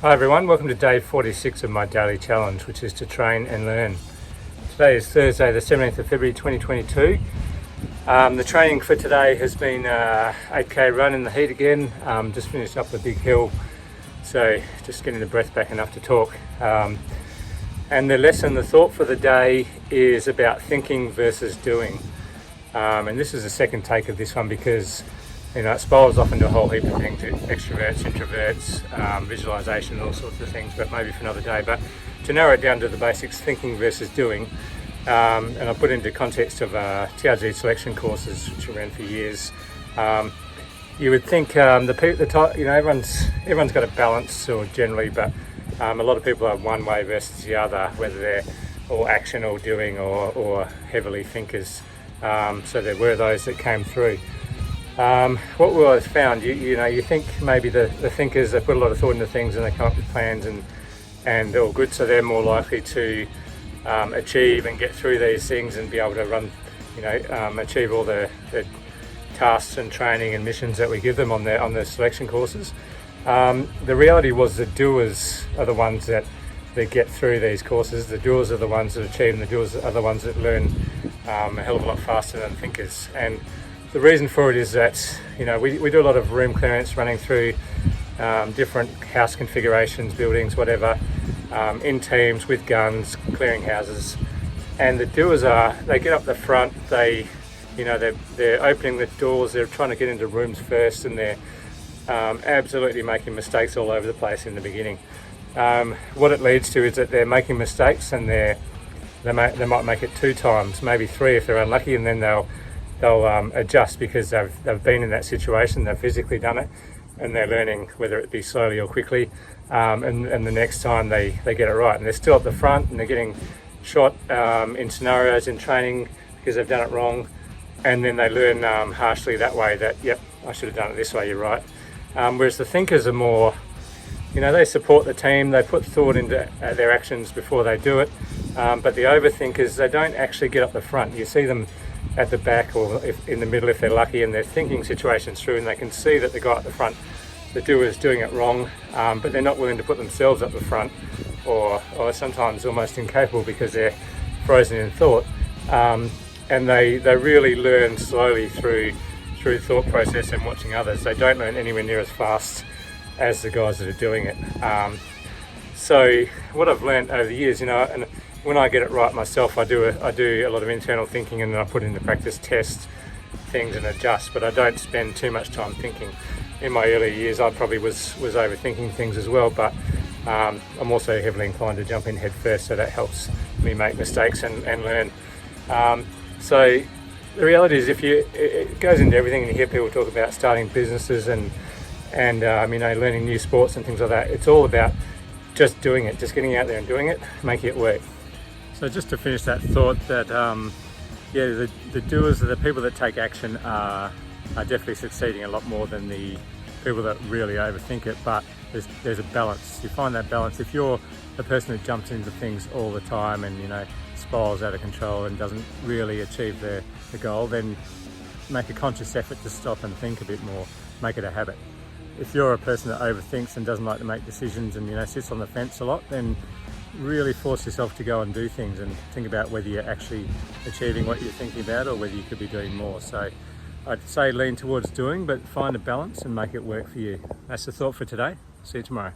Hi everyone, welcome to day 46 of my daily challenge, which is to train and learn. Today is Thursday the 17th of February 2022. The training for today has been 8k run in the heat again. Just finished up a big hill, so just getting the breath back enough to talk. And the thought for the day is about thinking versus doing. And this is the second take of this one because it spirals off into a whole heap of things, extroverts, introverts, visualization, all sorts of things, but maybe for another day. But to narrow it down to the basics, thinking versus doing, and I put into context of TRG selection courses, which I ran for years. You would think everyone's got a balance, or generally, but a lot of people are one way versus the other, whether they're all action or doing or heavily thinkers. So there were those that came through. What we always found, you think maybe the thinkers, they put a lot of thought into things and they come up with plans and they're all good, so they're more likely to achieve and get through these things and be able to run, achieve all the tasks and training and missions that we give them on the selection courses. The reality was the doers are the ones that get through these courses. The doers are the ones that achieve, and the doers are the ones that learn a hell of a lot faster than thinkers. And the reason for it is that we do a lot of room clearance, running through different house configurations, buildings, whatever, in teams with guns, clearing houses. And the doers they get up the front, they're opening the doors, they're trying to get into rooms first, and they're absolutely making mistakes all over the place in the beginning. What it leads to is that they're making mistakes, and they might make it 2 times, maybe 3 if they're unlucky, and then they'll adjust because they've been in that situation, they've physically done it, and they're learning, whether it be slowly or quickly, and the next time they get it right. And they're still at the front, and they're getting shot in scenarios in training because they've done it wrong, and then they learn harshly that way that, yep, I should have done it this way, you're right. Whereas the thinkers are more, they support the team, they put thought into their actions before they do it, but the overthinkers, they don't actually get up the front. You see them at the back or in the middle if they're lucky, and they're thinking situations through, and they can see that the guy at the front, the doer, is doing it wrong, but they're not willing to put themselves up the front, or sometimes almost incapable because they're frozen in thought, and they really learn slowly through thought process and watching others. They don't learn anywhere near as fast as the guys that are doing it. So what I've learned over the years, and when I get it right myself, I do a lot of internal thinking, and then I put into practice, test things and adjust, but I don't spend too much time thinking. In my early years, I probably was overthinking things as well, but I'm also heavily inclined to jump in head first, so that helps me make mistakes and learn. So the reality is, it goes into everything, and you hear people talk about starting businesses and learning new sports and things like that. It's all about just doing it, just getting out there and doing it, making it work. So just to finish that thought, that the doers, the people that take action are definitely succeeding a lot more than the people that really overthink it, but there's a balance. You find that balance. If you're a person who jumps into things all the time and spirals out of control and doesn't really achieve the goal, then make a conscious effort to stop and think a bit more, make it a habit. If you're a person that overthinks and doesn't like to make decisions and sits on the fence a lot, then really force yourself to go and do things and think about whether you're actually achieving what you're thinking about or whether you could be doing more. So I'd say lean towards doing, but find a balance and make it work for you. That's the thought for today. See you tomorrow.